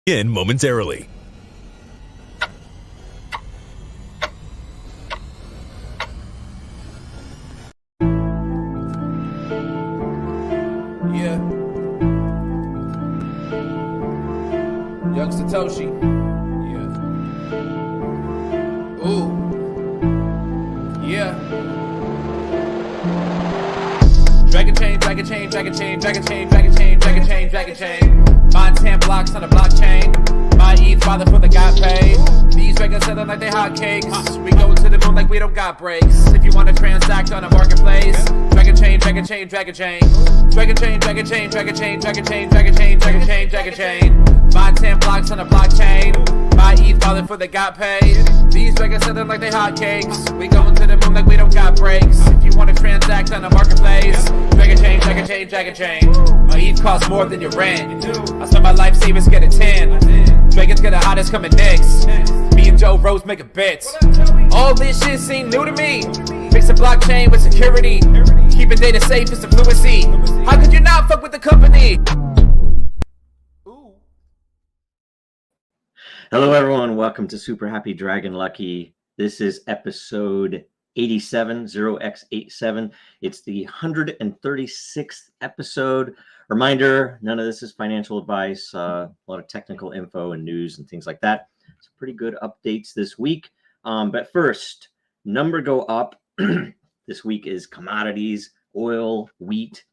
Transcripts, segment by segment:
In momentarily. Yeah. Young Satoshi. Yeah. Ooh. Yeah. Dragonchain, Dragonchain, Dragonchain, Dragonchain, Dragonchain, Dragonchain, Dragonchain. Mine 10 blocks on the blockchain. My ETH father for the got paid. These dragons selling like they hotcakes. We go to the moon like we don't got breaks. If you want to transact on a marketplace, Dragonchain, Dragonchain, Dragonchain. Dragonchain, Dragonchain, Dragonchain, Dragonchain, Dragonchain, Dragonchain, Dragonchain. Mine 10 blocks on the blockchain. My ETH father for the got paid. These dragons selling like they hotcakes. We going to the moon like we don't got breaks. If you want to transact on a marketplace, Dragonchain, Dragonchain, Dragonchain. My ETH costs more than your rent. I spend my life savings get a 10. Dragons get the hottest coming next. Me and Joe Rose make a bet. All this shit seem new to me. Mix a blockchain with security. Keeping data safe is the fluency. How could you not fuck with the company? Hello everyone, welcome to Super Happy Dragon Lucky. This is episode 87, 0x87. It's the 136th episode. Reminder, none of this is financial advice, a lot of technical info and news and things like that. Some pretty good updates this week. But first, number go up. This week is commodities, oil, wheat.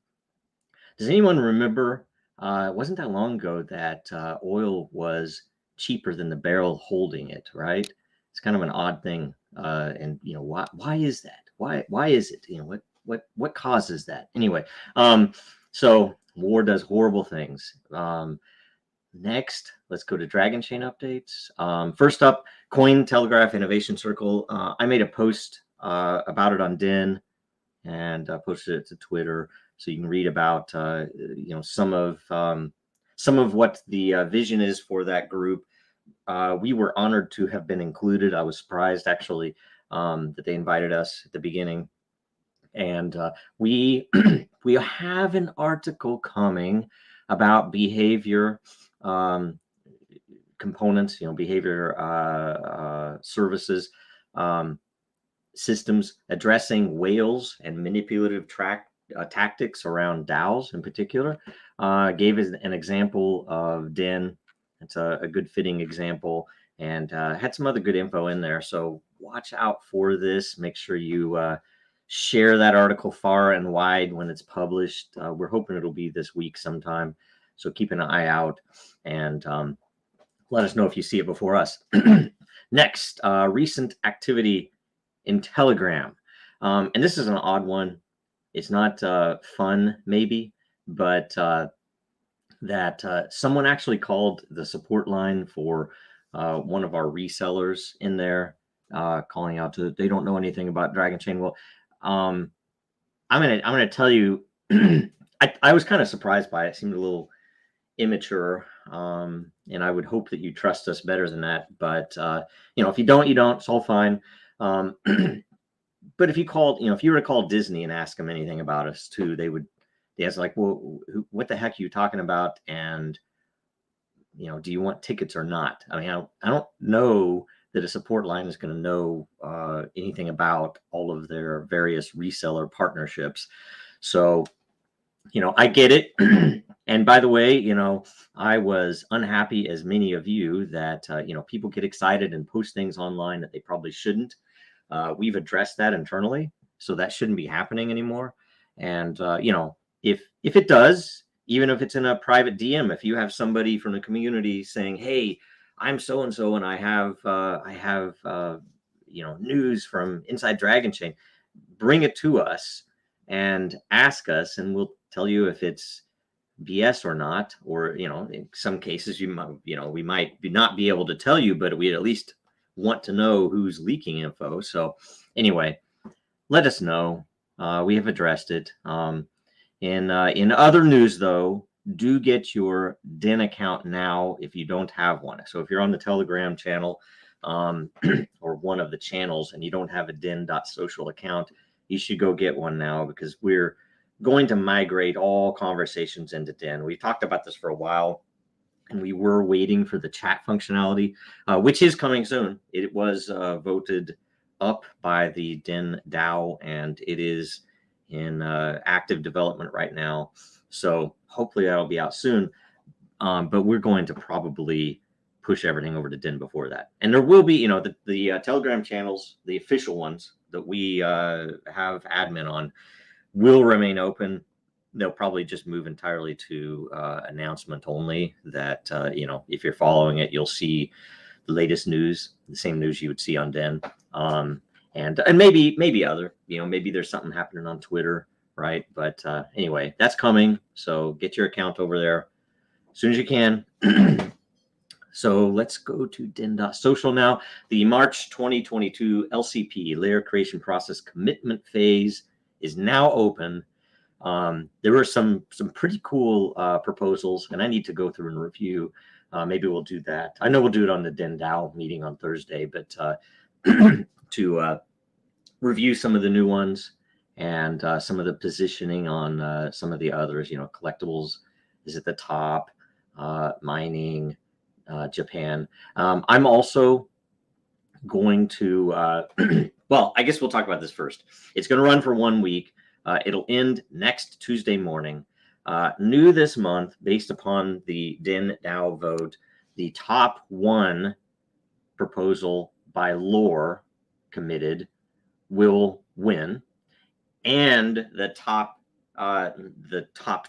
Does anyone remember, it wasn't that long ago that oil was cheaper than the barrel holding it, right? It's kind of an odd thing. And you know, why is that? Why is it? You know, what causes that? Anyway, so war does horrible things. Next, let's go to Dragonchain updates. First up, Cointelegraph Innovation Circle. I made a post about it on Den and posted it to Twitter, so you can read about you know, some of what the vision is for that group. We were honored to have been included. I was surprised actually that they invited us at the beginning. And we we have an article coming about behavior components, you know, behavior services, systems addressing whales and manipulative tactics around DAOs in particular. Gave us an example of Den. It's a good fitting example, and had some other good info in there. So watch out for this. Make sure you share that article far and wide when it's published. We're hoping it'll be this week sometime. So keep an eye out and let us know if you see it before us. Next, recent activity in Telegram. And this is an odd one. It's not fun, maybe, but that someone actually called the support line for one of our resellers in there, calling out to, they don't know anything about Dragonchain. Well, I'm gonna tell you, I was kind of surprised by it. It seemed a little immature, and I would hope that you trust us better than that. But you know, if you don't, you don't. It's all fine. But if you called, you know, if you were to call Disney and ask them anything about us too, they would. It's like, well, what the heck are you talking about? And, you know, do you want tickets or not? I mean, I don't know that a support line is going to know anything about all of their various reseller partnerships. So, you know, I get it. And by the way, you know, I was unhappy, as many of you, that, you know, people get excited and post things online that they probably shouldn't. We've addressed that internally, so that shouldn't be happening anymore. And, you know, if it does, even if it's in a private DM, if you have somebody from the community saying, hey, I'm so-and-so, and I have you know, news from inside Dragonchain, bring it to us and ask us, and we'll tell you if it's BS or not. Or, you know, in some cases, you might, you know, we might not be able to tell you, but we'd at least want to know who's leaking info. So anyway, let us know. We have addressed it. In other news, though, do get your Den account now if you don't have one. So if you're on the Telegram channel or one of the channels and you don't have a Den.social account, you should go get one now, because we're going to migrate all conversations into Den. We talked about this for a while, and we were waiting for the chat functionality, which is coming soon. It was voted up by the DENDAO, and it is in active development right now. So hopefully that'll be out soon. But we're going to probably push everything over to Den before that. And there will be, you know, the Telegram channels, the official ones that we have admin on, will remain open. They'll probably just move entirely to announcement only. That you know, if you're following it, you'll see the latest news, the same news you would see on Den, and maybe other, you know, maybe there's something happening on Twitter, right? But anyway, that's coming. So get your account over there as soon as you can. So let's go to Den.social now. The March 2022 LCP, layer creation process commitment phase, is now open. There were some pretty cool proposals, and I need to go through and review. Maybe we'll do that. I know we'll do it on the DENDAO meeting on Thursday, but to review some of the new ones and some of the positioning on some of the others. You know, collectibles is at the top, mining, Japan. I'm also going to, well, I guess we'll talk about this first. It's going to run for 1 week. It'll end next Tuesday morning. New this month, based upon the DENDAO vote, the top one proposal by LOR committed will win, and the top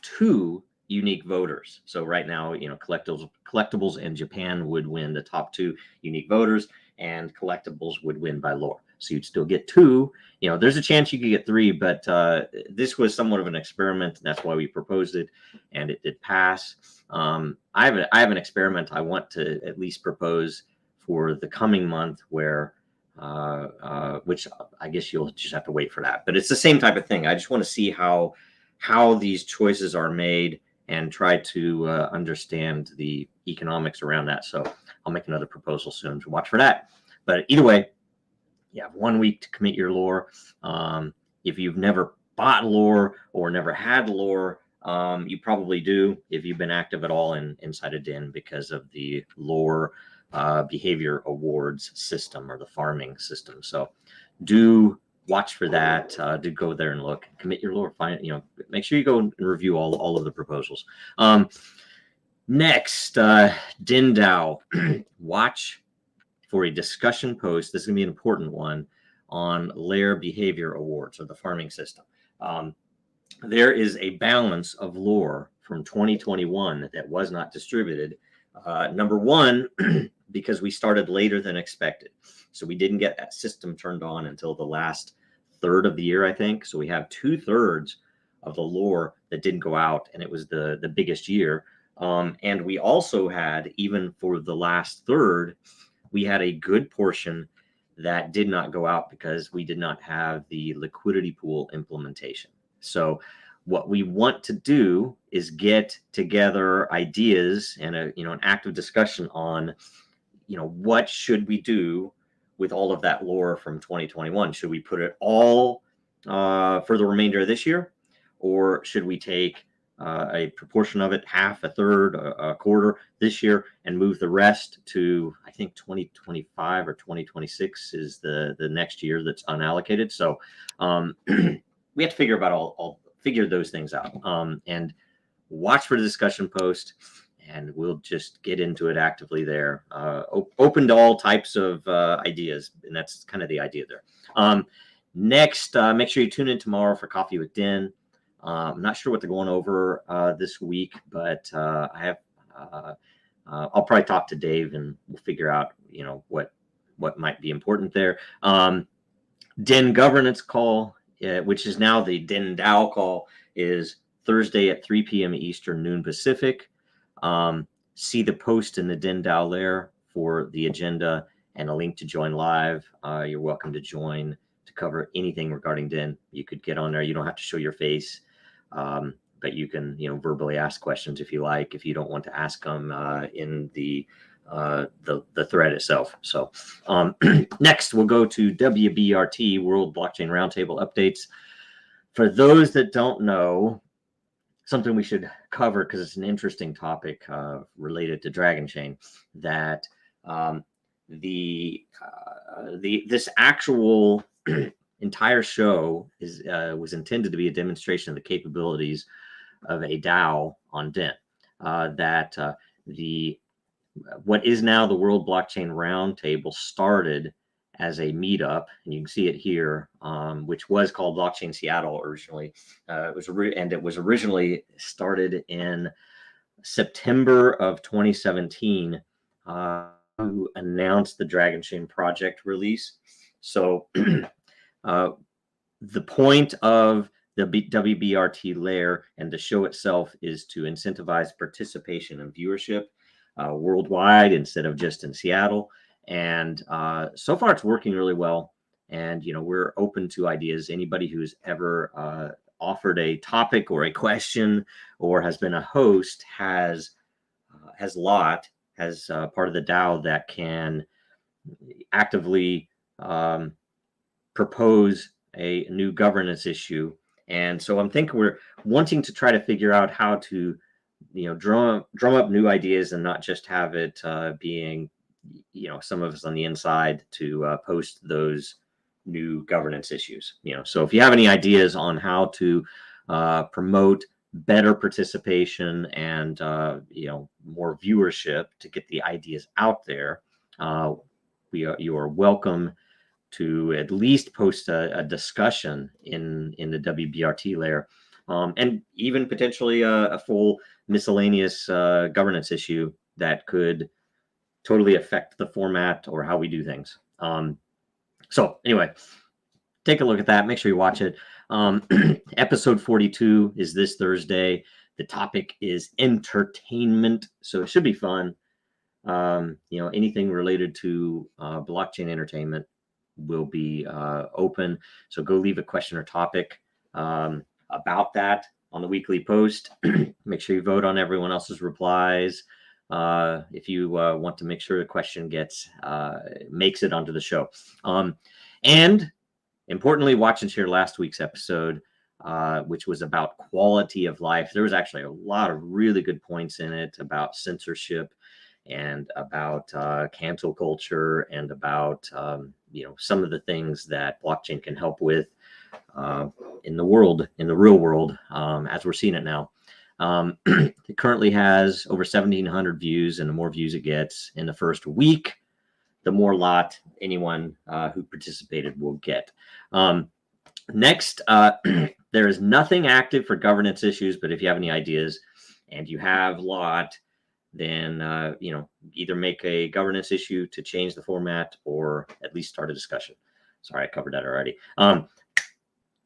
two unique voters. So right now, you know, collectibles and Japan would win the top two unique voters, and collectibles would win by LOR. So you'd still get two. You know, there's a chance you could get three, but this was somewhat of an experiment, and that's why we proposed it, and it did pass. I have an experiment I want to at least propose for the coming month, where which I guess you'll just have to wait for that. But it's the same type of thing. I just want to see how these choices are made and try to understand the economics around that. So I'll make another proposal soon, so watch for that. But either way, you have 1 week to commit your LOR. If you've never bought LOR or never had LOR, you probably do if you've been active at all inside of Den, because of the LOR Behavior Awards system, or the farming system. So do watch for that. Do go there and look, commit your LOR, find, you know, make sure you go and review all of the proposals. Next, DENDAO. Watch for a discussion post. This is gonna be an important one on LOR Behavior Awards, or the farming system. There is a balance of LOR from 2021 that was not distributed. Number one, because we started later than expected. So we didn't get that system turned on until the last third of the year, I think. So we have 2/3 of the LOR that didn't go out, and it was the biggest year. And we also had, even for the last third, we had a good portion that did not go out because we did not have the liquidity pool implementation. So what we want to do is get together ideas and an active discussion on, what should we do with all of that LOR from 2021? Should we put it all for the remainder of this year, or should we take a proportion of it, half, a third, a quarter this year, and move the rest to, I think 2025 or 2026 is the next year that's unallocated. So we have to figure those things out, and watch for the discussion post, and we'll just get into it actively there. Open to all types of ideas, and that's kind of the idea there. Next, make sure you tune in tomorrow for Coffee with Den. I'm not sure what they're going over this week, but I'll probably talk to Dave, and we'll figure out, what might be important there. Den governance call, which is now the DENDAO call, is Thursday at 3 p.m. Eastern, noon Pacific. See the post in the DENDAO layer for the agenda and a link to join live. You're welcome to join to cover anything regarding Den. You could get on there. You don't have to show your face, but you can, verbally ask questions if you like, if you don't want to ask them in the thread itself. So next, we'll go to WBRT, World Blockchain Roundtable Updates. For those that don't know, something we should cover because it's an interesting topic related to Dragonchain. That this actual entire show was intended to be a demonstration of the capabilities of a DAO on Den. What is now the World Blockchain Roundtable started as a meetup, and you can see it here, which was called Blockchain Seattle originally. It was originally started in September of 2017 to announce the Dragonchain project release. So the point of the WBRT layer and the show itself is to incentivize participation and viewership worldwide instead of just in Seattle. And so far it's working really well. And, we're open to ideas. Anybody who's ever offered a topic or a question or has been a host has part of the DAO that can actively propose a new governance issue. And so I'm thinking we're wanting to try to figure out how to, drum up new ideas and not just have it being, some of us on the inside to post those new governance issues. So if you have any ideas on how to promote better participation and, more viewership to get the ideas out there, you are welcome to at least post a discussion in the WBRT layer, and even potentially a full miscellaneous governance issue that could totally affect the format or how we do things. So anyway, take a look at that. Make sure you watch it. Episode 42 is this Thursday. The topic is entertainment, so it should be fun. Anything related to blockchain entertainment will be open. So go leave a question or topic about that on the weekly post. Make sure you vote on everyone else's replies. If you want to make sure the question makes it onto the show. And importantly, watch and share last week's episode, which was about quality of life. There was actually a lot of really good points in it about censorship and about cancel culture and about some of the things that blockchain can help with in the real world, as we're seeing it now. It currently has over 1,700 views, and the more views it gets in the first week, the more lot anyone who participated will get. Next, there is nothing active for governance issues, but if you have any ideas and you have lot, then either make a governance issue to change the format or at least start a discussion. Sorry, I covered that already.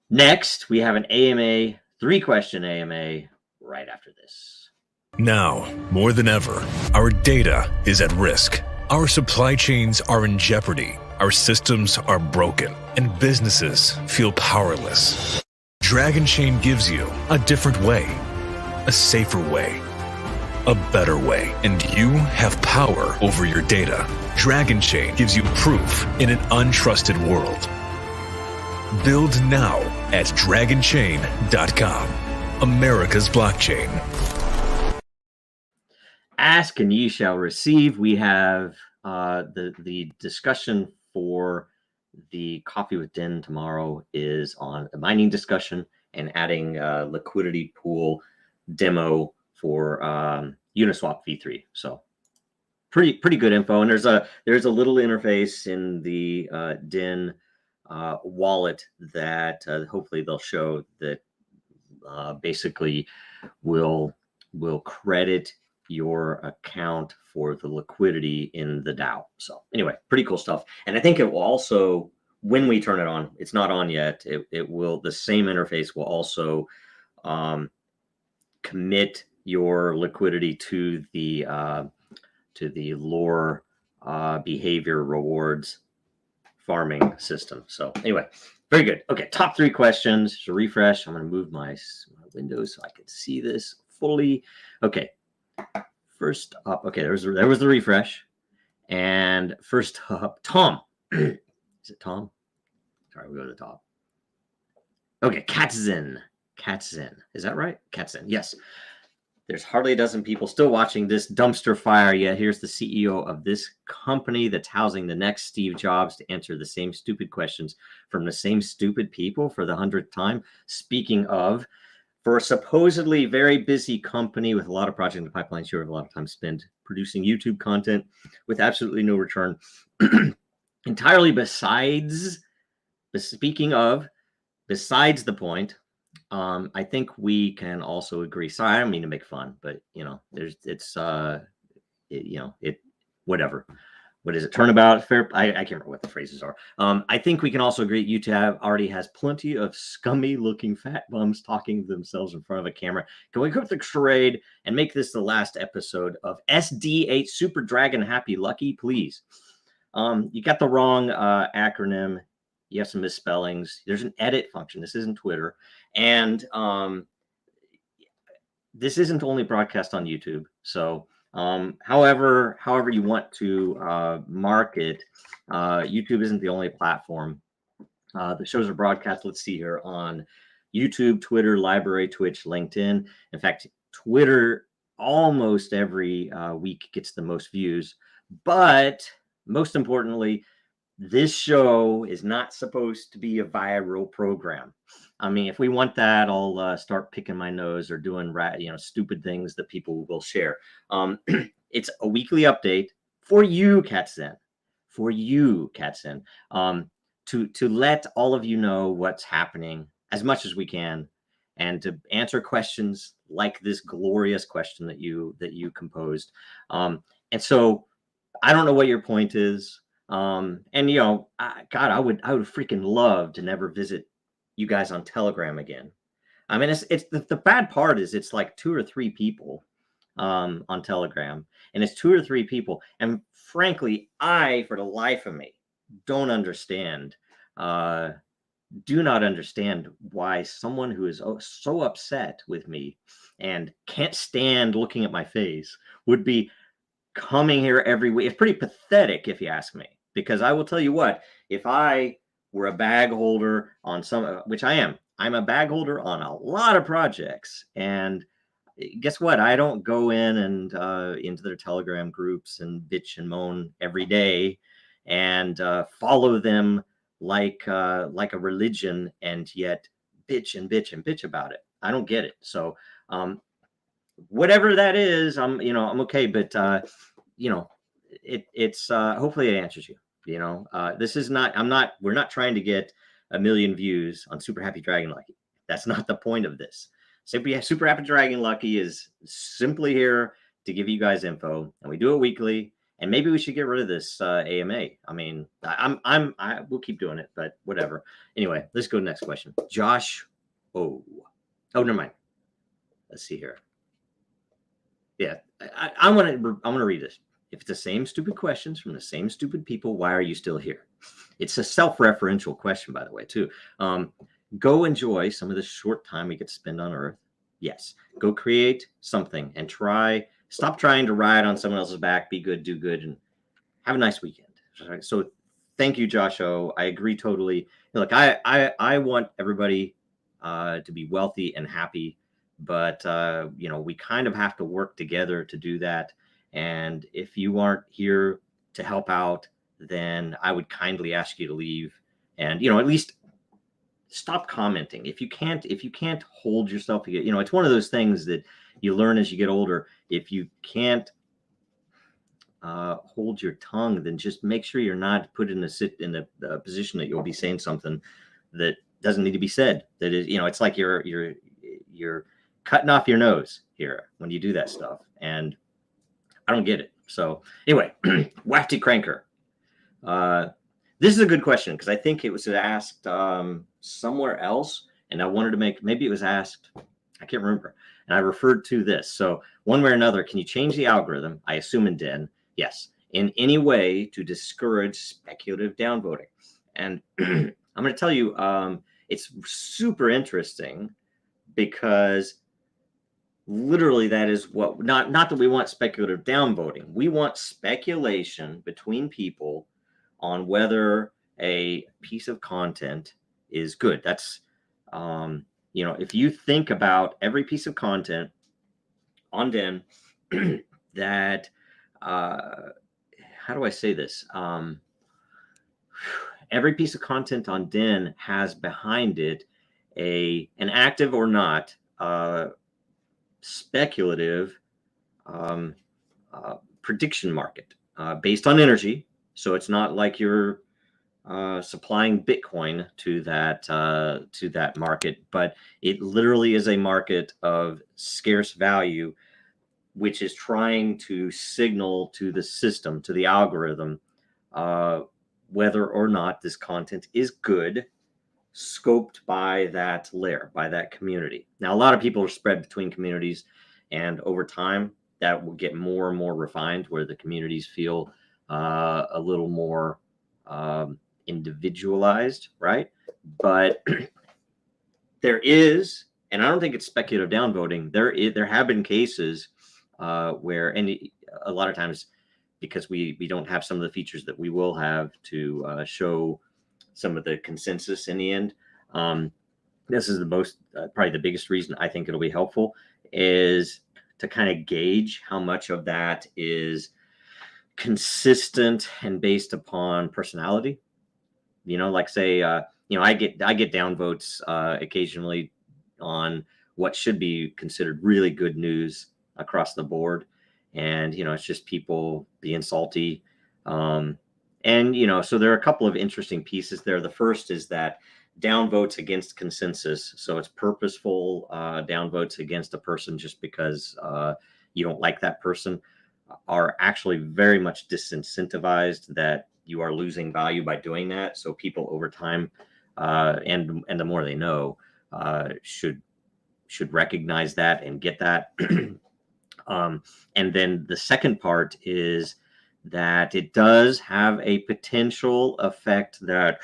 Next, we have an AMA, 3-question AMA right after this. Now, more than ever, our data is at risk. Our supply chains are in jeopardy. Our systems are broken, and businesses feel powerless. Dragonchain gives you a different way, a safer way, a better way, and you have power over your data. Dragonchain gives you proof in an untrusted world. Build now at Dragonchain.com, America's blockchain. Ask and ye shall receive. We have the discussion for the Coffee with Den tomorrow is on the mining discussion and adding liquidity pool demo for Uniswap v3. So pretty good info. And there's a little interface in the Den wallet that hopefully they'll show that basically will credit your account for the liquidity in the DAO. So anyway, pretty cool stuff. And I think it will also, when we turn it on, it's not on yet, it will, the same interface will also commit your liquidity to the LOR behavior rewards farming system. So anyway, very good. Okay, top 3 questions. So refresh. I'm going to move my windows so I can see this fully. Okay, first up. Okay, there was the refresh. And first up, Tom. Is it Tom? Sorry, we'll go to the top. Okay, Katzin. Katzen. Is that right? Katzen. Yes. There's hardly a dozen people still watching this dumpster fire, yet here's the CEO of this company that's housing the next Steve Jobs to answer the same stupid questions from the same stupid people for the 100th time. Speaking of, for a supposedly very busy company with a lot of projects in the pipeline, sure, a lot of time spent producing YouTube content with absolutely no return. Entirely besides the point, I think we can also agree. Sorry, I don't mean to make fun, but whatever. What is it? Turnabout, fair. I can't remember what the phrases are. I think we can also agree YouTube already has plenty of scummy looking fat bums talking to themselves in front of a camera. Can we quit the charade and make this the last episode of SDH Super Dragon Happy Lucky, please? You got the wrong acronym. You have some misspellings. There's an edit function. This isn't Twitter. And this isn't only broadcast on YouTube. So however you want to mark it, YouTube isn't the only platform. The shows are broadcast, let's see here, on YouTube, Twitter, Library, Twitch, LinkedIn. In fact, Twitter almost every week gets the most views. But most importantly, this show is not supposed to be a viral program. I mean, if we want that, I'll start picking my nose or doing stupid things that people will share. It's a weekly update for you, Katzen. For you, Katzen. To let all of you know what's happening as much as we can, and to answer questions like this glorious question that you composed. And so I don't know what your point is. God, I would freaking love to never visit you guys on Telegram again. I mean, it's the bad part is it's like 2 or 3 people on Telegram, and it's 2 or 3 people. And frankly, I, for the life of me, do not understand why someone who is so upset with me and can't stand looking at my face would be coming here every week. It's pretty pathetic, if you ask me. Because I will tell you what, if I were a bag holder on which I am, I'm a bag holder on a lot of projects. And guess what? I don't go in and into their Telegram groups and bitch and moan every day and follow them like a religion and yet bitch about it. I don't get it. So whatever that is, I'm okay. But it's hopefully it answers you. This is not, we're not trying to get 1 million views on Super Happy Dragon Lucky. That's not the point of this. Super Happy Dragon Lucky is simply here to give you guys info, and we do it weekly. And maybe we should get rid of this AMA. I mean, we'll keep doing it, but whatever. Anyway, let's go to the next question. Josh. Oh, never mind. Let's see here. Yeah, I'm gonna read this. If it's the same stupid questions from the same stupid people, why are you still here? It's a self-referential question, by the way, too. Go enjoy some of the short time we get to spend on Earth. Yes. Go create something and stop trying to ride on someone else's back. Be good, do good, and have a nice weekend. So thank you, Josh O. I agree totally. Look, I want everybody to be wealthy and happy, but we kind of have to work together to do that. And if you aren't here to help out, then I would kindly ask you to leave and, at least stop commenting. If you can't hold yourself, it's one of those things that you learn as you get older. If you can't hold your tongue, then just make sure you're not put in a position that you'll be saying something that doesn't need to be said. That is, it's like you're cutting off your nose here when you do that stuff. And I don't get it. So anyway, Wafty Cranker. This is a good question because I think it was asked somewhere else, and I wanted to maybe it was asked, I can't remember, and I referred to this. So one way or another, can you change the algorithm? I assume in Den, yes, in any way to discourage speculative downvoting. And I'm going to tell you, it's super interesting because literally that is what, not that we want speculative downvoting. We want speculation between people on whether a piece of content is good. That's you know, if you think about every piece of content on Den that, how do I say this? Every piece of content on Den has behind it an active or not speculative prediction market based on energy. So it's not like you're supplying Bitcoin to that market, but it literally is a market of scarce value, which is trying to signal to the system, to the algorithm, whether or not this content is good, scoped by that layer, by that community. Now, a lot of people are spread between communities, and over time, that will get more and more refined, where the communities feel a little more individualized, right? But there is, and I don't think it's speculative downvoting. There have been cases where, and a lot of times, because we don't have some of the features that we will have to show some of the consensus in the end. This is the most, probably the biggest reason I think it'll be helpful, is to kind of gauge how much of that is consistent and based upon personality. You know, like say, you know, I get downvotes occasionally on what should be considered really good news across the board. And, you know, it's just people being salty. And, you know, so there are a couple of interesting pieces there. The first is that downvotes against consensus. So it's purposeful downvotes against a person just because you don't like that person are actually very much disincentivized, that you are losing value by doing that. So people over time, and the more they know, should recognize that and get that. And then the second part is that it does have a potential effect that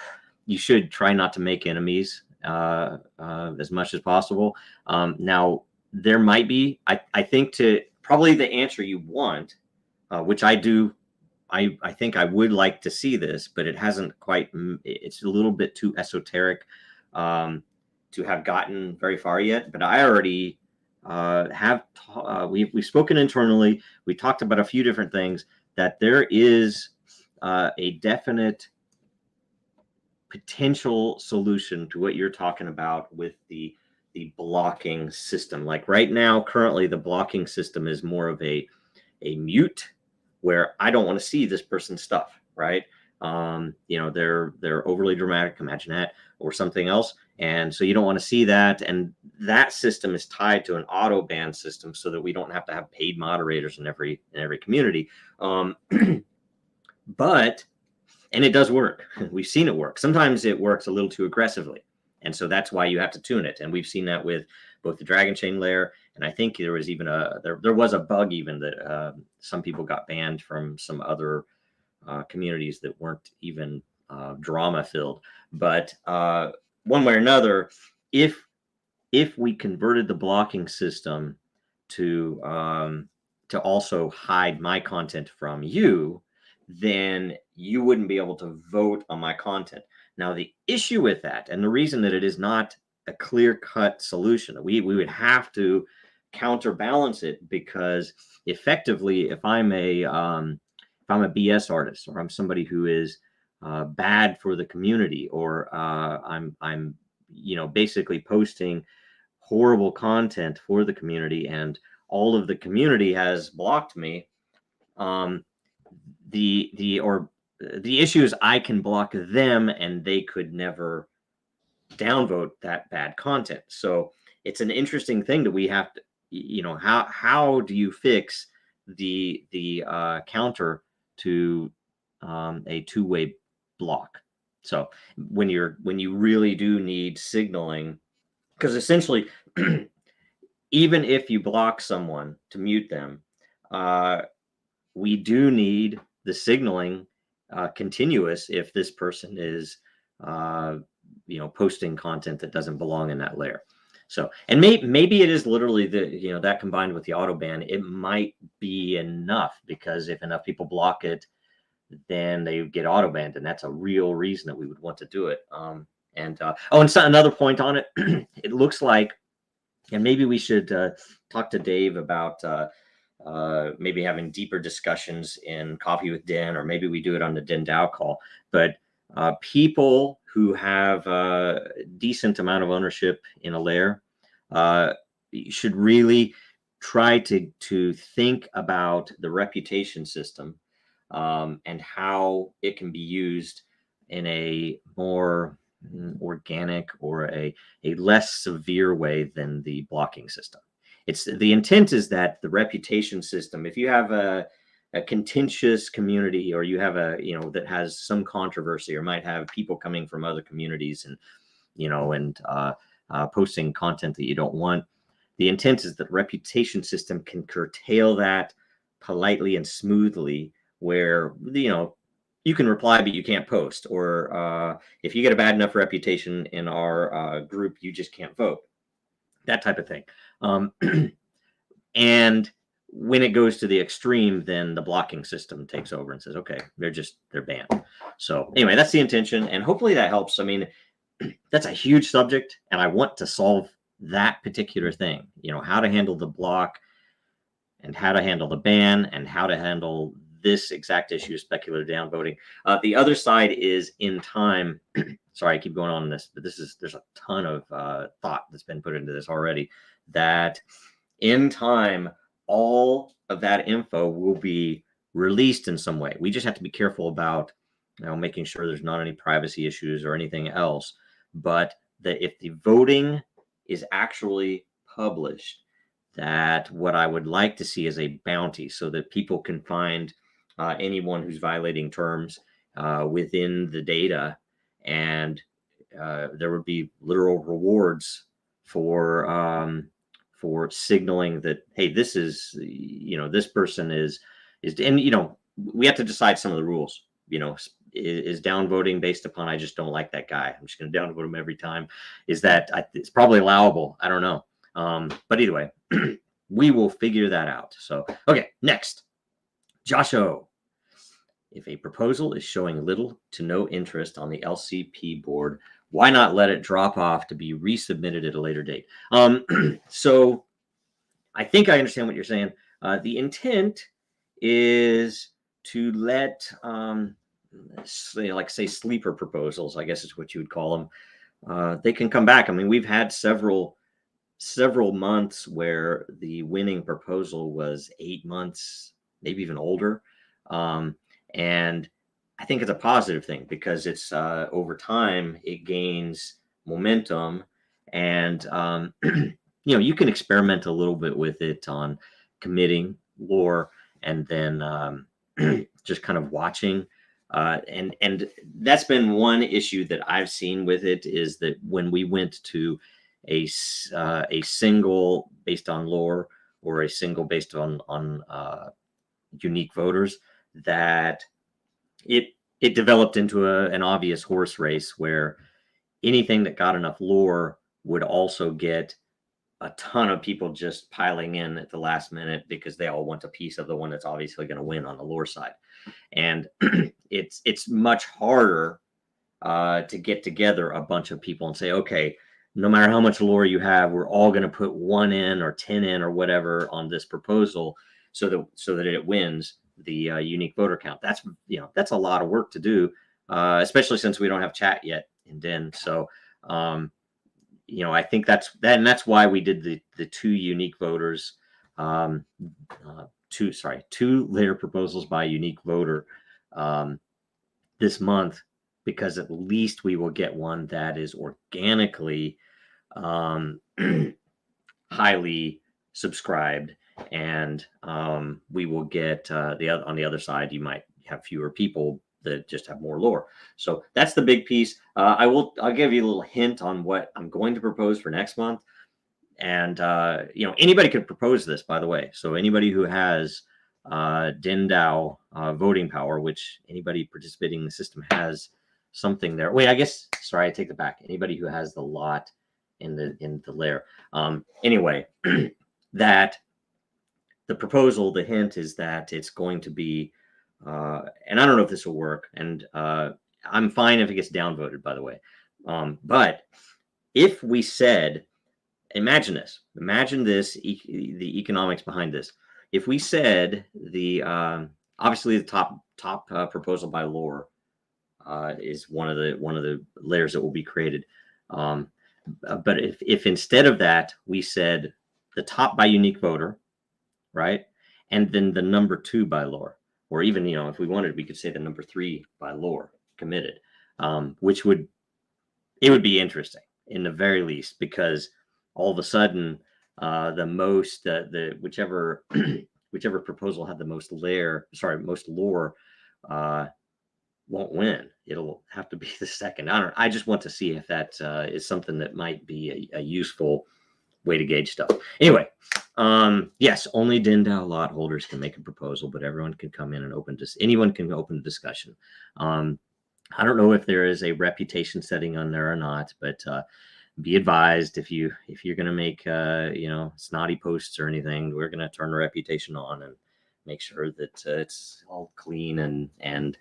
you should try not to make enemies as much as possible. Now, there might be, I think, to probably the answer you want, which I do. I think I would like to see this, but it hasn't quite, it's a little bit too esoteric to have gotten very far yet. But I already we've spoken internally. We talked about a few different things, that there is a definite potential solution to what you're talking about with the blocking system. Like right now, currently, the blocking system is more of a mute, where I don't want to see this person's stuff, right? You know, they're overly dramatic, imagine that, or something else. And so you don't want to see that. And that system is tied to an auto ban system, so that we don't have to have paid moderators in every community. But, and it does work. We've seen it work. Sometimes it works a little too aggressively. And so that's why you have to tune it. And we've seen that with both the Dragonchain layer, and I think there was even there was a bug even that some people got banned from some other communities that weren't even drama filled. But one way or another, if we converted the blocking system to also hide my content from you, then you wouldn't be able to vote on my content. Now, the issue with that, and the reason that it is not a clear-cut solution, we would have to counterbalance it, because effectively, if I'm a BS artist, or I'm somebody who is bad for the community, or I'm you know, basically posting horrible content for the community, and all of the community has blocked me, the issue is I can block them, and they could never downvote that bad content. So it's an interesting thing that we have to, you know, how do you fix the counter to a two-way block? So when you really do need signaling, because essentially, even if you block someone to mute them, we do need the signaling continuous if this person is you know, posting content that doesn't belong in that layer. So, and maybe it is literally that combined with the auto ban, it might be enough, because if enough people block it, then they get auto banned, and that's a real reason that we would want to do it. And oh, and so another point on it, it looks like, and maybe we should talk to Dave about maybe having deeper discussions in Coffee with Den, or maybe we do it on the DENDAO call. But people who have a decent amount of ownership in a layer should really try to think about the reputation system and how it can be used in a more organic or a less severe way than the blocking system. It's the intent is that the reputation system, if you have a contentious community, or you have a, that has some controversy, or might have people coming from other communities and, posting content that you don't want, the intent is that the reputation system can curtail that politely and smoothly, where, you can reply, but you can't post. Or if you get a bad enough reputation in our group, you just can't vote. That type of thing. And when it goes to the extreme, then the blocking system takes over and says, okay, they're banned. So anyway, that's the intention. And hopefully that helps. I mean, that's a huge subject, and I want to solve that particular thing, how to handle the block, and how to handle the ban, and how to handle this exact issue of speculative downvoting. The other side is in time. Sorry, I keep going on this, but there's a ton of thought that's been put into this already, that in time, all of that info will be released in some way. We just have to be careful about, making sure there's not any privacy issues or anything else. But that if the voting is actually published, that what I would like to see is a bounty, so that people can find anyone who's violating terms within the data, and there would be literal rewards for signaling that, hey, this is, this person is, and we have to decide some of the rules. Is downvoting based upon, I just don't like that guy, I'm just going to downvote him every time? Is that, it's probably allowable, I don't know. But either way, we will figure that out. So, okay, next. Josh O. If a proposal is showing little to no interest on the LCP board, why not let it drop off to be resubmitted at a later date? So I think I understand what you're saying. The intent is to let, say sleeper proposals, I guess is what you would call them. They can come back. I mean, we've had several months where the winning proposal was 8 months, maybe even older. And I think it's a positive thing, because it's over time, it gains momentum, and you can experiment a little bit with it on committing LOR, and then just kind of watching. And that's been one issue that I've seen with it, is that when we went to a single based on LOR, or a single based on unique voters, that it developed into an obvious horse race, where anything that got enough LOR would also get a ton of people just piling in at the last minute, because they all want a piece of the one that's obviously going to win on the LOR side. And it's much harder to get together a bunch of people and say, okay, no matter how much LOR you have, we're all going to put 1 in or 10 in or whatever on this proposal, so that it wins the unique voter count. That's a lot of work to do, especially since we don't have chat yet in Den. So I think that's why we did the 2 unique voters, 2 layer proposals by unique voter this month, because at least we will get one that is organically highly subscribed, and we will get on the other side, you might have fewer people that just have more LOR. So that's the big piece. I'll give you a little hint on what I'm going to propose for next month. And anybody could propose this, by the way. So anybody who has DENDAO voting power, which anybody participating in the system has something there. Wait, I guess, sorry, I take it back. Anybody who has the lot in the layer. Anyway, that the proposal, the hint is that it's going to be, and I don't know if this will work, and I'm fine if it gets downvoted, by the way. But if we said, imagine this, the economics behind this. If we said the obviously the top proposal by LOR is one of the layers that will be created. But if instead of that we said the top by unique voter, right, and then the number 2 by LOR, or even if we wanted, we could say the number 3 by LOR committed, which would be interesting in the very least, because all of a sudden whichever proposal had the most LOR won't win. It'll have to be the second. I just want to see if that is something that might be a useful way to gauge stuff. Anyway, yes, only DENDAO lot holders can make a proposal, but everyone can come in and anyone can open a discussion. I don't know if there is a reputation setting on there or not, but be advised, if you're going to make snotty posts or anything, we're going to turn the reputation on and make sure that it's all clean and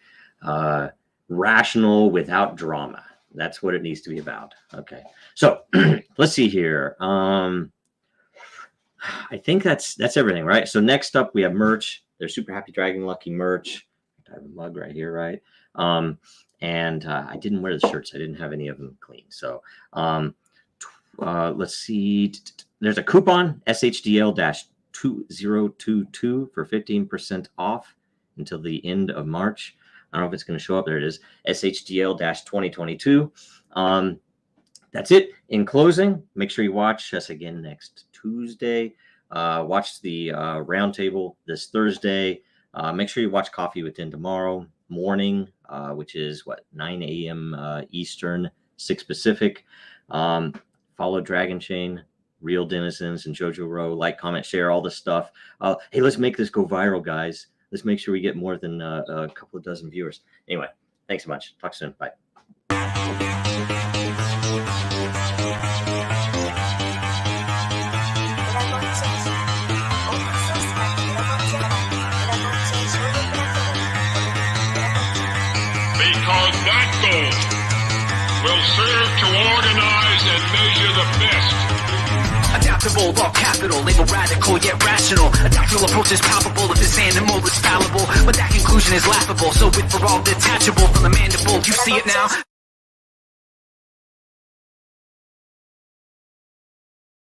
rational without drama. That's what it needs to be about. Okay, so let's see here. I think that's everything, right? So next up we have merch. There's Super Happy Dragon Lucky merch. I have a mug right here, right? And I didn't wear the shirts. I didn't have any of them clean. So let's see. There's a coupon, SHDL 0x87 for 15% off until the end of March. I don't know if it's going to show up. There it is, SHDL 2022. That's it. In closing, make sure you watch us again next Tuesday. Watch the roundtable this Thursday. Make sure you watch Coffee with Den tomorrow morning, which is 9 a.m. Eastern, 6 Pacific. Follow Dragonchain, Real Denizens, and Jojo Row. Like, comment, share, all this stuff. Hey, let's make this go viral, guys. Let's make sure we get more than a couple of dozen viewers. Anyway, thanks so much. Talk soon. Bye. Because that goal will serve to organize and measure the best. Adaptable, all capital, label radical yet rational. A tactical approach is palpable if this animal is fallible, but that conclusion is laughable. So with for all detachable from the mandible, you see it now.